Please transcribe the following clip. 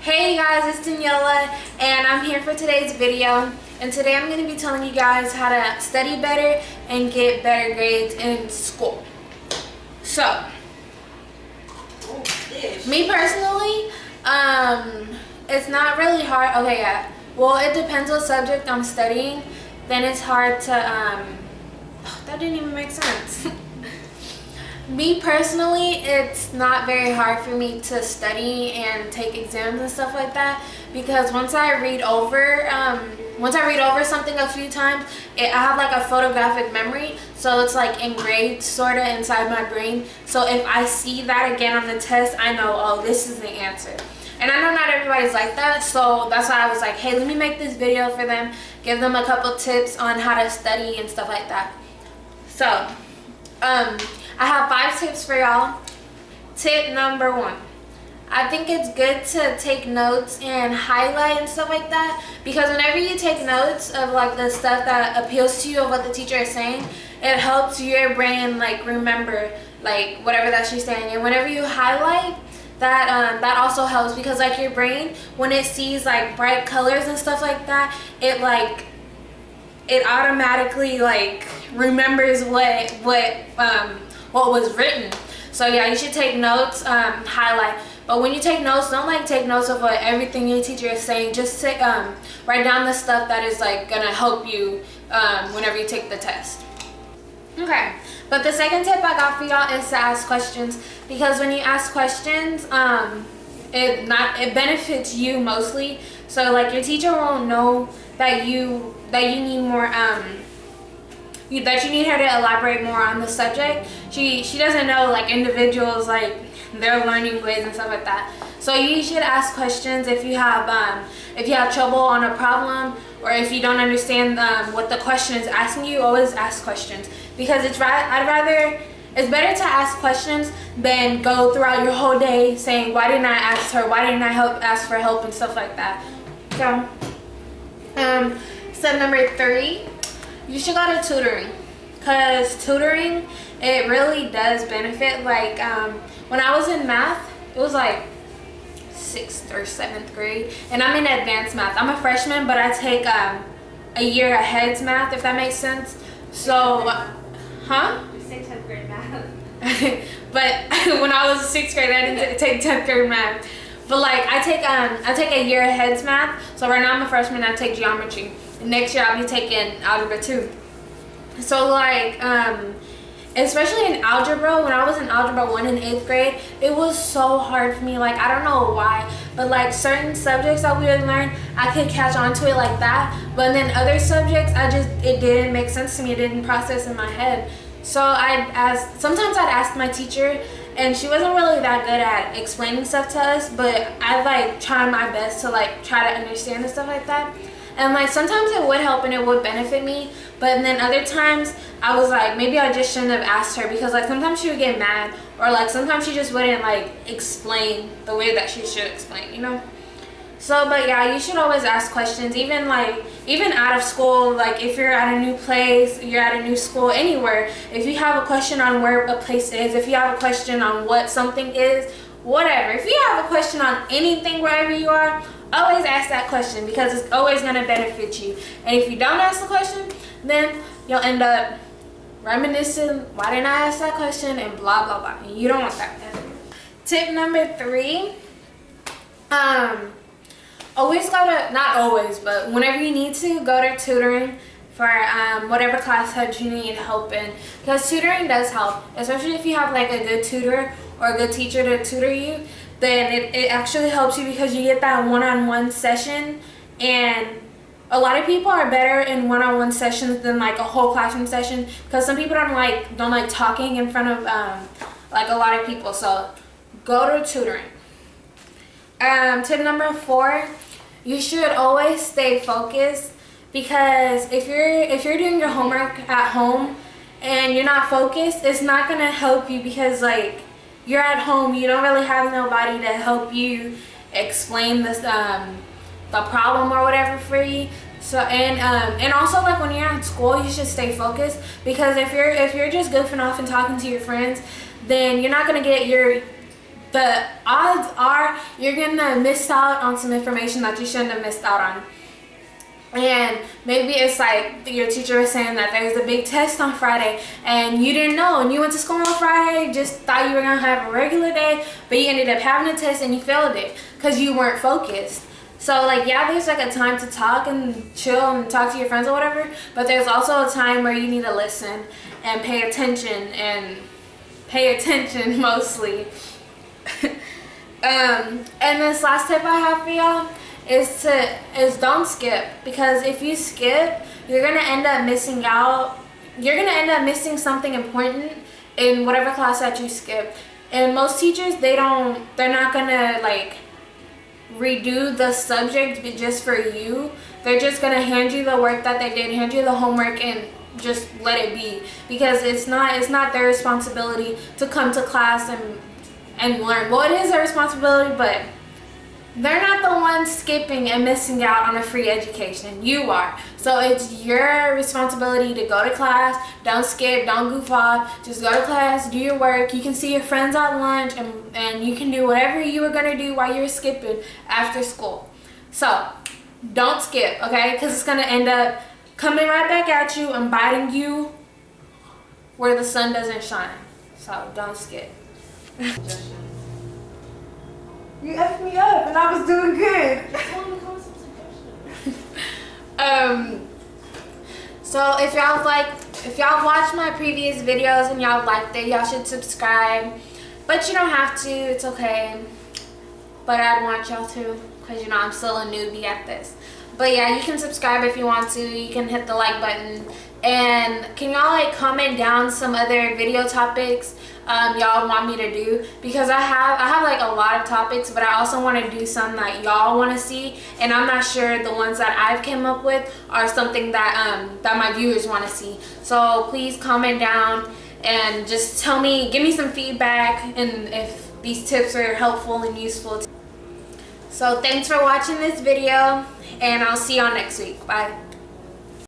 Hey guys, it's Daniela and I'm here for today's video, and today I'm going to be telling you guys how to study better and get better grades in school. So, me personally, it's not really hard. Okay, yeah. Well, it depends what subject I'm studying. Then it's hard to, that didn't even make sense. Me personally, it's not very hard for me to study and take exams and stuff like that, because once I read over something a few times, I have like a photographic memory, so it's like engraved sort of inside my brain. So if I see that again on the test, I know, oh, this is the answer. And I know not everybody's like that, so that's why I was like, hey, let me make this video for them, give them a couple tips on how to study and stuff like that. So, I have 5 tips for y'all. Tip number 1. I think it's good to take notes and highlight and stuff like that, because whenever you take notes of like the stuff that appeals to you of what the teacher is saying, it helps your brain like remember like whatever that she's saying. And whenever you highlight, that also helps, because like your brain, when it sees like bright colors and stuff like that, it automatically like remembers what was written. So yeah, you should take notes, highlight. But when you take notes, don't like take notes of what everything your teacher is saying. Just write down the stuff that is like gonna help you whenever you take the test. Okay, but the second tip I got for y'all is to ask questions, because when you ask questions, it benefits you mostly. So like your teacher will know that you need more that you need her to elaborate more on the subject. She doesn't know like individuals, like their learning ways and stuff like that. So you should ask questions if you have trouble on a problem, or if you don't understand what the question is asking you. Always ask questions, because it's better to ask questions than go throughout your whole day saying, why didn't I ask her, why didn't I ask for help and stuff like that. So step number 3, you should go to tutoring, because tutoring, it really does benefit. Like when I was in math, it was like 6th or 7th grade, and I'm in advanced math. I'm a freshman, but I take a year ahead's math, if that makes sense. So you say 10th grade math. But when I was 6th grade, I didn't take 10th grade math. But like I take a year ahead's math. So right now I'm a freshman, I take geometry. Next year I'll be taking algebra 2. So like especially in algebra, when I was in algebra 1 in 8th grade, it was so hard for me. Like I don't know why, but like certain subjects that we would learn, I could catch on to it like that, but then other subjects, it didn't make sense to me. It didn't process in my head. So sometimes I'd ask my teacher, and she wasn't really that good at explaining stuff to us, but I like tried my best to like try to understand and stuff like that. And like sometimes it would help and it would benefit me, but then other times I was like, maybe I just shouldn't have asked her, because like sometimes she would get mad, or like sometimes she just wouldn't like explain the way that she should explain, you know? So, but yeah, you should always ask questions, even out of school. Like if you're at a new place, you're at a new school, anywhere, if you have a question on where a place is, if you have a question on what something is, whatever, if you have a question on anything wherever you are, always ask that question, because it's always going to benefit you. And if you don't ask the question, then you'll end up reminiscing, why didn't I ask that question, and blah blah blah. And you don't want that. Tip number 3, always go to, not always, but whenever you need to, go to tutoring for whatever class that you need help in, because tutoring does help, especially if you have like a good tutor or a good teacher to tutor you. Then it actually helps you, because you get that one-on-one session, and a lot of people are better in one-on-one sessions than like a whole classroom session, because some people don't like talking in front of like a lot of people. So go to tutoring. Tip number 4, you should always stay focused, because if you're doing your homework at home and you're not focused, it's not gonna help you, because like you're at home, you don't really have nobody to help you explain this the problem or whatever for you. So and also like when you're at school, you should stay focused, because if you're just goofing off and talking to your friends, then you're not gonna get your the odds are you're gonna miss out on some information that you shouldn't have missed out on. And maybe it's like your teacher was saying that there's a big test on Friday and you didn't know, and you went to school on Friday, just thought you were gonna have a regular day, but you ended up having a test and you failed it because you weren't focused. So like, yeah, there's like a time to talk and chill and talk to your friends or whatever, but there's also a time where you need to listen and pay attention mostly. And this last tip I have for y'all is don't skip, because if you skip, you're gonna end up missing out. You're gonna end up missing something important in whatever class that you skip. And most teachers, they're not gonna like redo the subject just for you. They're just gonna hand you the work that they did, hand you the homework, and just let it be, because it's not their responsibility to come to class and learn. Well, it is their responsibility, but they're not the ones skipping and missing out on a free education. You are. So it's your responsibility to go to class. Don't skip, don't goof off. Just go to class, do your work. You can see your friends at lunch, and you can do whatever you were gonna do while you're skipping after school. So don't skip, okay? Because it's gonna end up coming right back at you and biting you where the sun doesn't shine. So don't skip. You effed me up and I was doing good. So if y'all watched my previous videos and y'all liked it, y'all should subscribe. But you don't have to, it's okay. But I'd want y'all to, because you know I'm still a newbie at this. But yeah, you can subscribe if you want to. You can hit the like button. And can y'all like comment down some other video topics y'all want me to do, because I have like a lot of topics, but I also want to do some that y'all want to see, and I'm not sure the ones that I've came up with are something that that my viewers want to see. So please comment down and just tell me, give me some feedback, and if these tips are helpful and useful. So thanks for watching this video, and I'll see y'all next week. Bye.